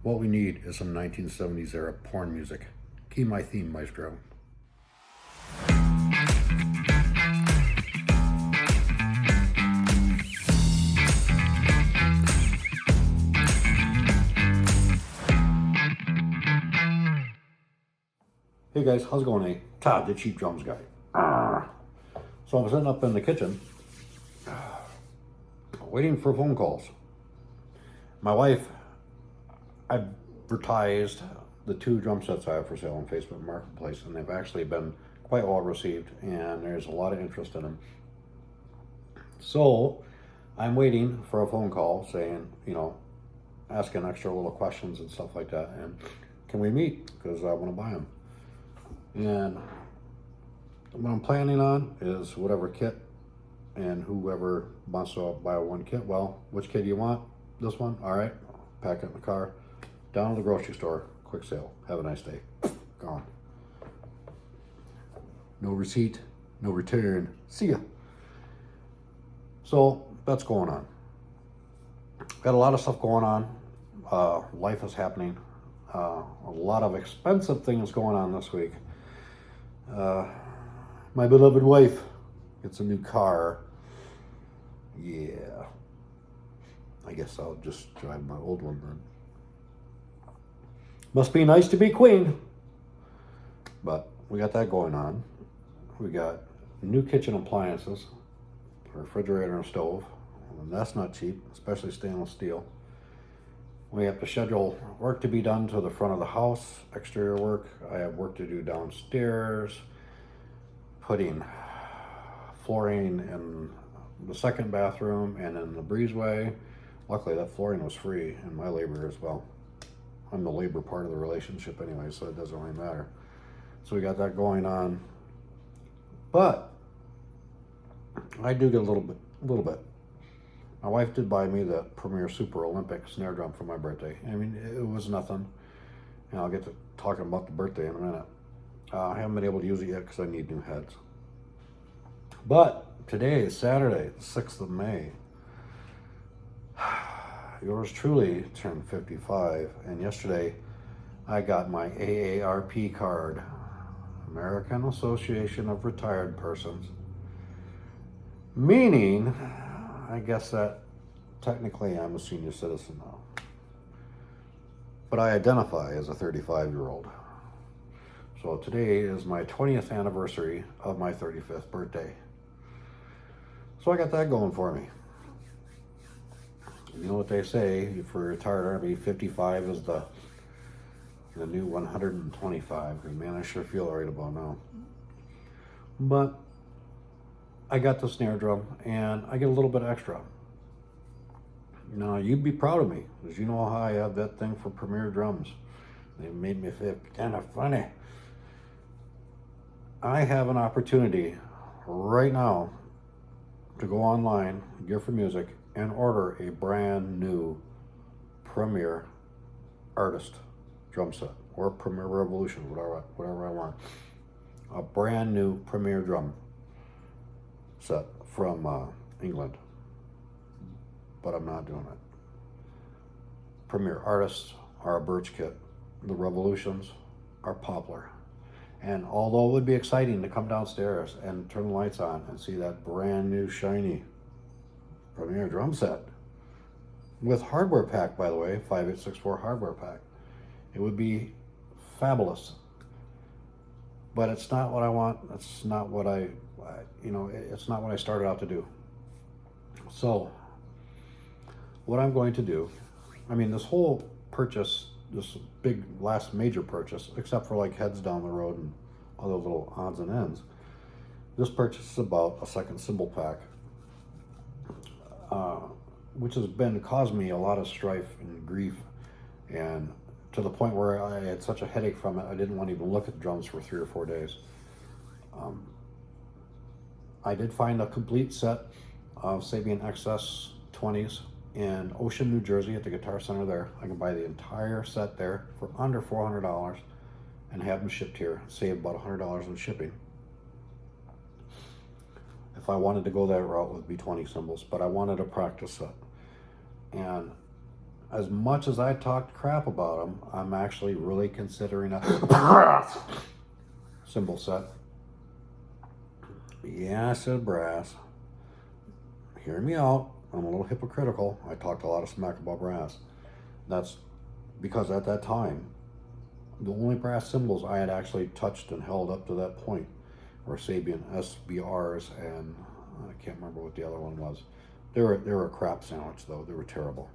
What we need is some 1970s era porn music. Key my theme, maestro. Hey guys, how's it going? Hey, Todd, the cheap drums guy. So I'm sitting up in the kitchen, waiting for phone calls. My wife advertised the 2 drum sets I have for sale on Facebook Marketplace, and they've actually been quite well received, and there's a lot of interest in them. So I'm waiting for a phone call saying, asking extra little questions and stuff like that, and can we meet, because I want to buy them. And what I'm planning on is whatever kit, and whoever wants to buy one kit, well, which kit do you want? This one? All right, pack it in the car, down to the grocery store, quick sale, have a nice day, gone. No receipt, no return, see ya. So that's going on. Got a lot of stuff going on. Life is happening. A lot of expensive things going on this week. My beloved wife gets a new car. Yeah. I guess I'll just drive my old one then. Must be nice to be queen. But we got that going on. We got new kitchen appliances, a refrigerator and a stove. And that's not cheap, especially stainless steel. We have to schedule work to be done to the front of the house, exterior work. I have work to do downstairs, putting flooring in the second bathroom and in the breezeway. Luckily that flooring was free, and my labor as well. I'm the labor part of the relationship anyway, so it doesn't really matter. So we got that going on. But I do get a little bit. My wife did buy me the Premier Super Olympic snare drum for my birthday. I mean, it was nothing. And I'll get to talking about the birthday in a minute. I haven't been able to use it yet because I need new heads. But today is Saturday, the 6th of May. Yours truly turned 55, and yesterday I got my AARP card, American Association of Retired Persons, meaning I guess that technically I'm a senior citizen now, but I identify as a 35-year-old. So today is my 20th anniversary of my 35th birthday. So I got that going for me. You know what they say, for a retired Army, 55 is the new 125. And man, I sure feel right about now. But I got the snare drum, and I get a little bit extra. Now, you'd be proud of me, because you know how I have that thing for Premier drums. They made me feel kind of funny. I have an opportunity right now to go online, Gear for Music, and order a brand new Premier Artist drum set, or Premier Revolution, whatever I want. A brand new Premier drum set from England. But I'm not doing it. Premier Artists are a birch kit. The Revolutions are poplar. And although it would be exciting to come downstairs and turn the lights on and see that brand new shiny Premier drum set with hardware pack, by the way, 5864 hardware pack, it would be fabulous. But it's not what I want. It's not what it's not what I started out to do. So what I'm going to do, I mean, this whole purchase, this big last major purchase, except for like heads down the road and other little odds and ends, this purchase is about a second cymbal pack, which has caused me a lot of strife and grief, and to the point where I had such a headache from it, I didn't want to even look at the drums for 3 or 4 days. I did find a complete set of Sabian XS 20s in Ocean, New Jersey at the Guitar Center there. I can buy the entire set there for under $400 and have them shipped here, save about $100 in shipping. If I wanted to go that route, it would be 20 cymbals, but I wanted a practice set. And as much as I talked crap about them, I'm actually really considering a brass cymbal set. Yeah, I said brass. Hear me out. I'm a little hypocritical. I talked a lot of smack about brass. That's because at that time, the only brass cymbals I had actually touched and held up to that point were Sabian SBRs, and I can't remember what the other one was. They were a crap sandwich though. They were terrible.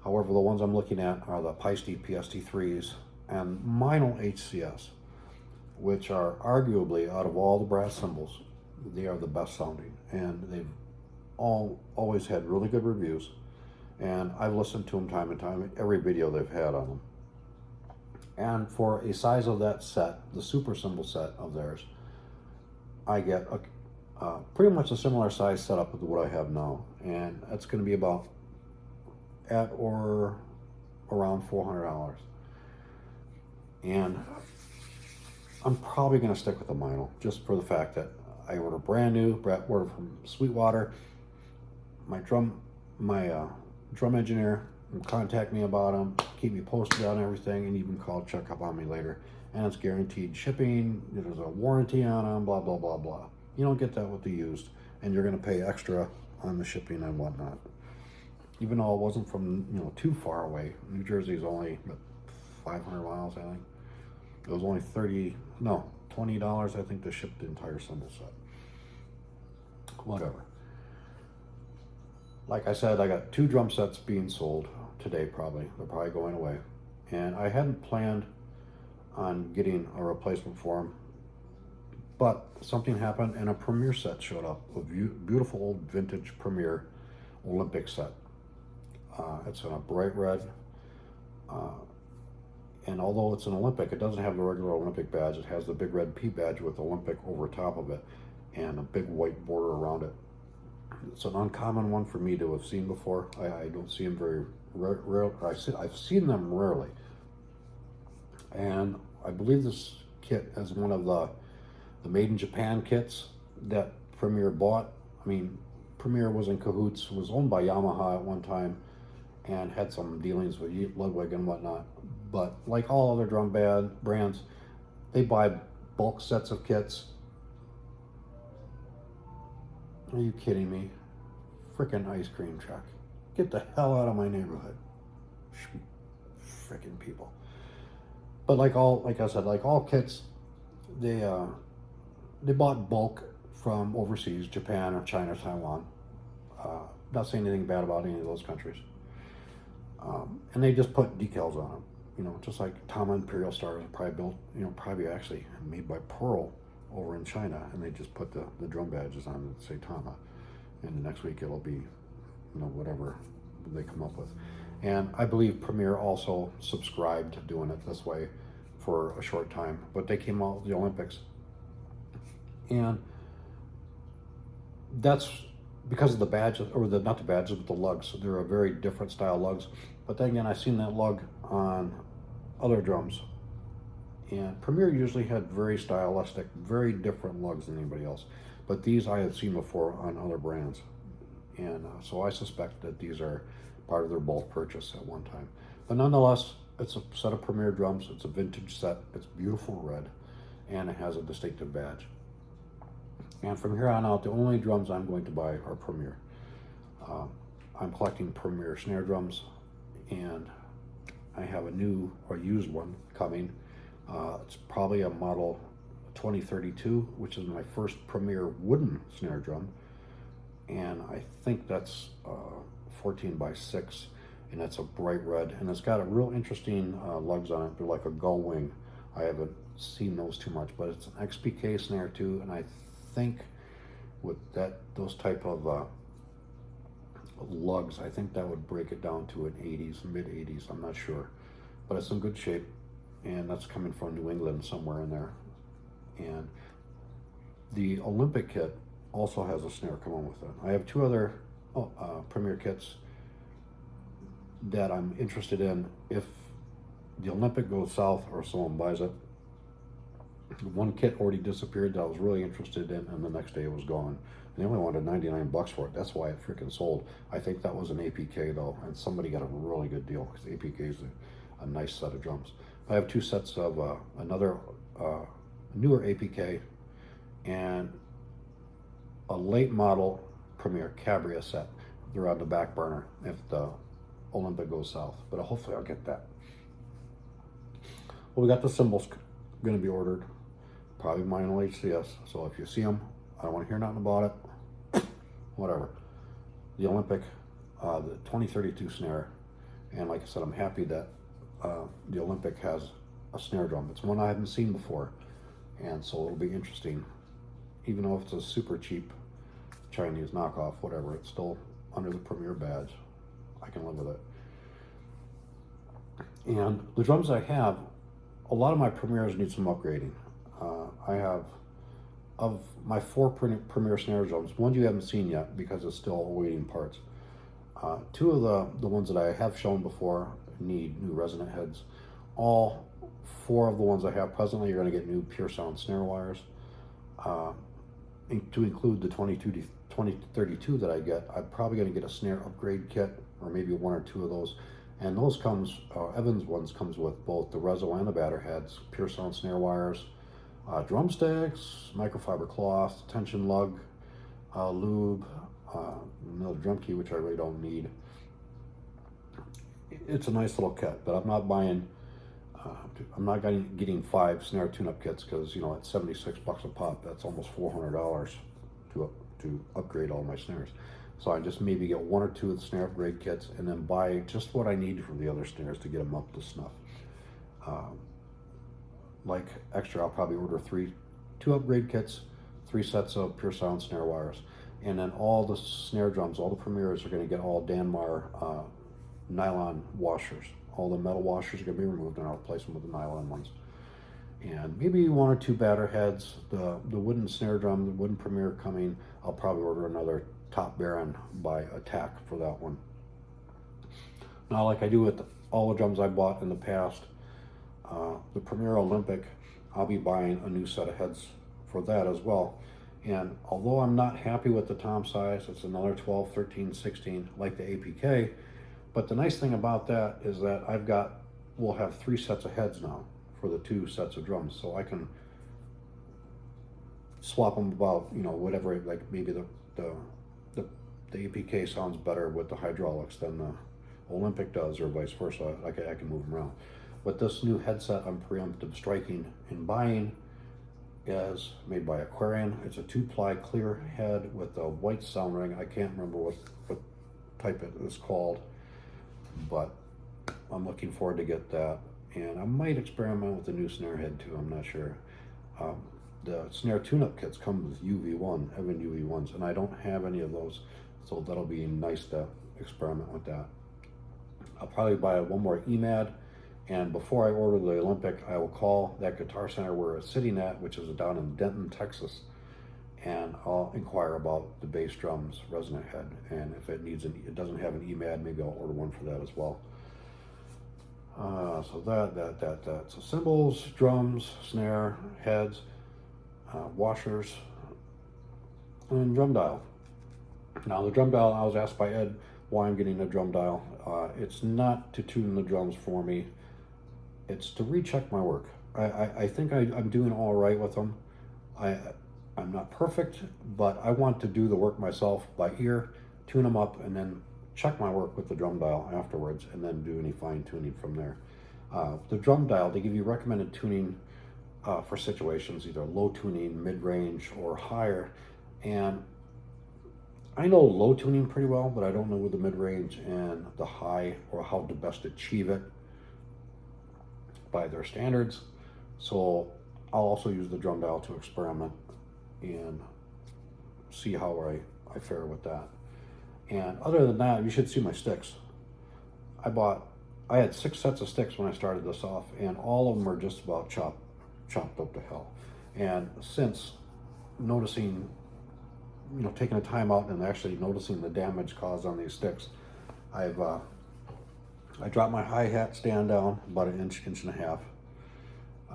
However, the ones I'm looking at are the Peisty PST3s and Meinl HCS, which are arguably, out of all the brass cymbals, they are the best sounding, and they've always had really good reviews, and I've listened to them time and time, every video they've had on them. And for a size of that set, the super cymbal set of theirs, I get a pretty much a similar size setup with what I have now, and that's going to be about at or around $400. And I'm probably going to stick with the Meinl, just for the fact that I order brand new, order from Sweetwater. My drum engineer will contact me about them, keep me posted on everything, and even call, check up on me later. And it's guaranteed shipping, there's a warranty on them, blah, blah, blah, blah. You don't get that with the used, and you're going to pay extra on the shipping and whatnot. Even though it wasn't from, too far away. New Jersey is only 500 miles, I think. It was only $20, I think, to ship the entire cymbal set. Whatever. Like I said, I got 2 drum sets being sold today, probably. They're probably going away. And I hadn't planned on getting a replacement for them, but something happened and a Premier set showed up, a beautiful old vintage Premier Olympic set. It's in a bright red, and although it's an Olympic, it doesn't have the regular Olympic badge. It has the big red P badge with Olympic over top of it and a big white border around it. It's an uncommon one for me to have seen before. I don't see them very rare. I've seen them rarely, and I believe this kit is one of the Made in Japan kits that Premier bought. I mean, Premier was in cahoots, was owned by Yamaha at one time, and had some dealings with Ludwig and whatnot. But like all other drum brands, they buy bulk sets of kits. Are you kidding me? Frickin' ice cream truck. Get the hell out of my neighborhood. Frickin' people. But like I said, like all kits, they bought bulk from overseas, Japan or China, Taiwan. Not saying anything bad about any of those countries. And they just put decals on them, just like Tama Imperial Stars are probably built, probably actually made by Pearl over in China, and they just put the drum badges on that say Tama, and the next week it'll be, whatever they come up with. And I believe Premier also subscribed to doing it this way for a short time, but they came out with the Olympics, and that's because of the badges, or not the badges, but the lugs. They're a very different style lugs. But then again, I've seen that lug on other drums, and Premier usually had very stylistic, very different lugs than anybody else. But these I have seen before on other brands, and so I suspect that these are part of their bulk purchase at one time. But nonetheless, it's a set of Premier drums. It's a vintage set. It's beautiful red, and it has a distinctive badge. And from here on out, the only drums I'm going to buy are Premier. I'm collecting Premier snare drums, and I have a new or used one coming. It's probably a model 2032, which is my first Premier wooden snare drum. And I think that's 14x6, and it's a bright red. And it's got a real interesting lugs on it. They're like a gull wing. I haven't seen those too much, but it's an XPK snare too, and I think with those type of lugs, I think that would break it down to an 80s, mid 80s. I'm not sure, but it's in good shape, and that's coming from New England, somewhere in there. And the Olympic kit also has a snare coming with it. I have 2 other Premier kits that I'm interested in if the Olympic goes south or someone buys it. One kit already disappeared that I was really interested in, and the next day it was gone. they only wanted 99 bucks for it. That's why it freaking sold. I think that was an APK though, and somebody got a really good deal because APK is a nice set of drums. I have two sets of another newer APK and a late model Premier Cabria set. They're on the back burner if the Olympic goes south, but hopefully I'll get that. Well, we got the cymbals going to be ordered, probably Meinl HCS. So if you see them, I don't want to hear nothing about it. Whatever. The Olympic, the 2032 snare, and like I said, I'm happy that the Olympic has a snare drum. It's one I haven't seen before, and so it'll be interesting. Even though it's a super cheap Chinese knockoff, whatever, it's still under the Premier badge. I can live with it. And the drums I have, a lot of my Premiers need some upgrading. I have, of my 4 Premier snare drums, one you haven't seen yet because it's still awaiting parts. 2 of the ones that I have shown before need new resonant heads. All 4 of the ones I have presently are going to get new Pure Sound snare wires. To include the 2032 that I get, I'm probably going to get a snare upgrade kit, or maybe 1 or 2 of those. And those comes, Evans ones comes with both the Reso and the batter heads, Pure Sound snare wires, drumsticks, microfiber cloth, tension lug, lube, another drum key, which I really don't need. It's a nice little kit, but I'm not buying, I'm not getting 5 snare tune-up kits because, you know, at 76 bucks a pop, that's almost $400 to upgrade all my snares. So I just maybe get 1 or 2 of the snare upgrade kits and then buy just what I need from the other snares to get them up to snuff. Like extra, I'll probably order 2 upgrade kits, 3 sets of Pure Sound snare wires, and then all the snare drums, all the Premiers are going to get all Danmar nylon washers. All the metal washers are going to be removed, and I'll replace them with the nylon ones. And maybe 1 or 2 batter heads. The wooden snare drum, the wooden Premier coming, I'll probably order another Top Baron by Attack for that one. Now, like I do with all the drums I bought in the past, the Premier Olympic, I'll be buying a new set of heads for that as well. And although I'm not happy with the tom size, it's another 12, 13, 16, like the APK. But the nice thing about that is that we'll have 3 sets of heads now for the 2 sets of drums. So I can swap them about, you know, whatever, like maybe the APK sounds better with the hydraulics than the Olympic does, or vice versa. I can move them around. But this new headset I'm preemptive striking and buying is made by Aquarian. It's a 2-ply clear head with a white sound ring. I can't remember what type it is called, but I'm looking forward to get that. And I might experiment with the new snare head too, I'm not sure. The snare tune-up kits come with UV1, Evan UV1s, and I don't have any of those, so that'll be nice to experiment with that. I'll probably buy 1 more EMAD, and before I order the Olympic, I will call that Guitar Center where it's sitting at, which is down in Denton, Texas, and I'll inquire about the bass drums resonant head, and if it doesn't have an EMAD, maybe I'll order 1 for that as well. So that. So cymbals, drums, snare, heads, washers, and drum dial. Now the drum dial, I was asked by Ed why I'm getting a drum dial. It's not to tune the drums for me. It's to recheck my work. I think I'm doing all right with them. I'm not perfect, but I want to do the work myself by ear, tune them up, and then check my work with the drum dial afterwards, and then do any fine tuning from there. The drum dial, they give you recommended tuning for situations, either low tuning, mid-range, or higher. And I know low tuning pretty well, but I don't know the mid-range and the high, or how to best achieve it by their standards. So I'll also use the drum dial to experiment and see how I fare with that. And other than that, you should see my sticks. I had 6 sets of sticks when I started this off, and all of them are just about chopped up to hell. And since noticing, you know, taking a time out and actually noticing the damage caused on these sticks, I dropped my hi-hat stand down about 1 inch, 1.5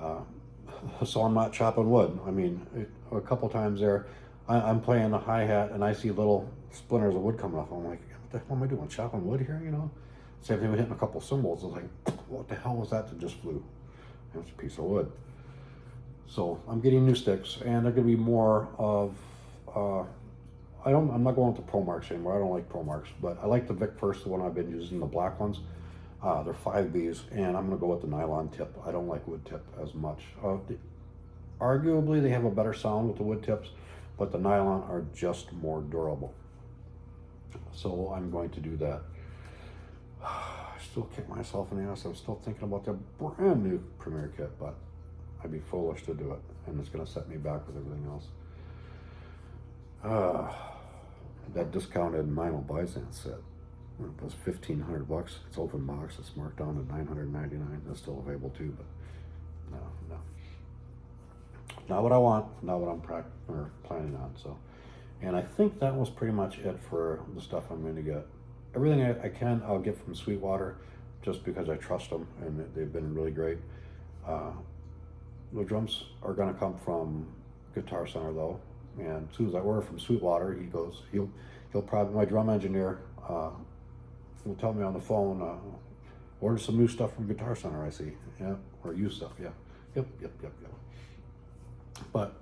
inches. So I'm not chopping wood. I mean, a couple times there, I'm playing a hi-hat and I see little splinters of wood coming off. I'm like, what the hell am I doing? Chopping wood here, you know? Same thing with hitting a couple cymbals. I was like, what the hell was that that just flew? It was a piece of wood. So I'm getting new sticks, and they're going to be more of, I'm not going with the Pro Marks anymore. I don't like Pro Marks, but I like the Vic First, the one I've been using, the black ones. They're 5Bs, and I'm going to go with the nylon tip. I don't like wood tip as much. Arguably, they have a better sound with the wood tips, but the nylon are just more durable. So I'm going to do that. I still kick myself in the ass. I'm still thinking about the brand new Premier kit, but I'd be foolish to do it, and it's going to set me back with everything else. That discounted vinyl Byzance set, it was $1,500. It's open box. It's marked down to $999. It's still available too, but no, not what I want. Not what I'm planning on. So, and I think that was pretty much it for the stuff I'm going to get. Everything I can, I'll get from Sweetwater, just because I trust them and they've been really great. The drums are going to come from Guitar Center though, and as soon as I order from Sweetwater, he'll probably, my drum engineer will tell me on the phone, order some new stuff from Guitar Center. I see, yeah, or used stuff, yeah, yep. But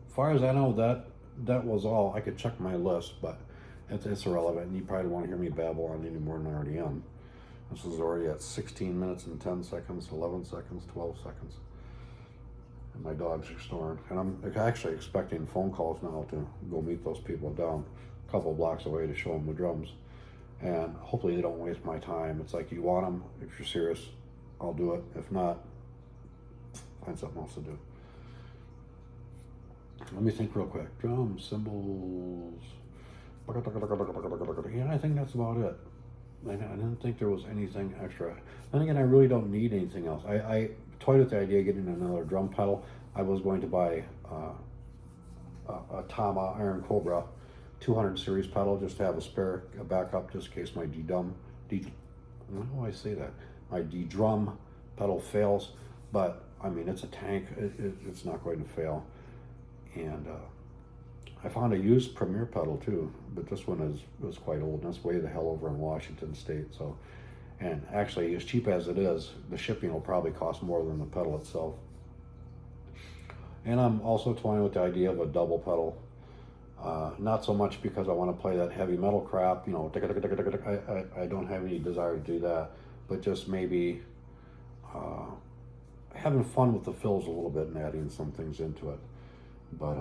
as far as I know, that was all. I could check my list, but it's irrelevant, and you probably want to hear me babble on any more than I already am. This is already at 16 minutes and 10 seconds, 11 seconds, 12 seconds. And my dogs are snoring. And I'm actually expecting phone calls now to go meet those people down a couple of blocks away to show them the drums. And hopefully they don't waste my time. It's like, you want them, if you're serious, I'll do it. If not, find something else to do. Let me think real quick. Drums, cymbals. Yeah, I think that's about it. I didn't think there was anything extra. Then again, I really don't need anything else. I toyed with the idea of getting another drum pedal. I was going to buy a Tama Iron Cobra 200 series pedal just to have a backup just in case my how do I say that? My D-drum pedal fails, but I mean, it's a tank. It's not going to fail. And I found a used Premier pedal too, but this one was quite old, and it's way the hell over in Washington State. So, and actually, as cheap as it is, the shipping will probably cost more than the pedal itself. And I'm also toying with the idea of a double pedal. Not so much because I want to play that heavy metal crap, you know, I don't have any desire to do that, but just maybe having fun with the fills a little bit and adding some things into it. But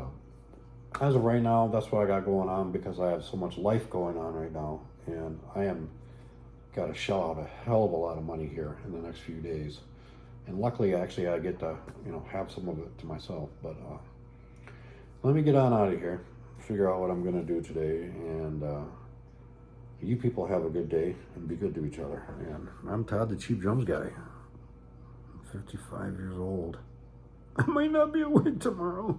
as of right now, that's what I got going on, because I have so much life going on right now, and got to shell out a hell of a lot of money here in the next few days. And luckily, actually, I get to, you know, have some of it to myself. But let me get on out of here, figure out what I'm going to do today, and you people have a good day and be good to each other. And I'm Todd, the Cheap Drums Guy. I'm 55 years old. I might not be awake tomorrow.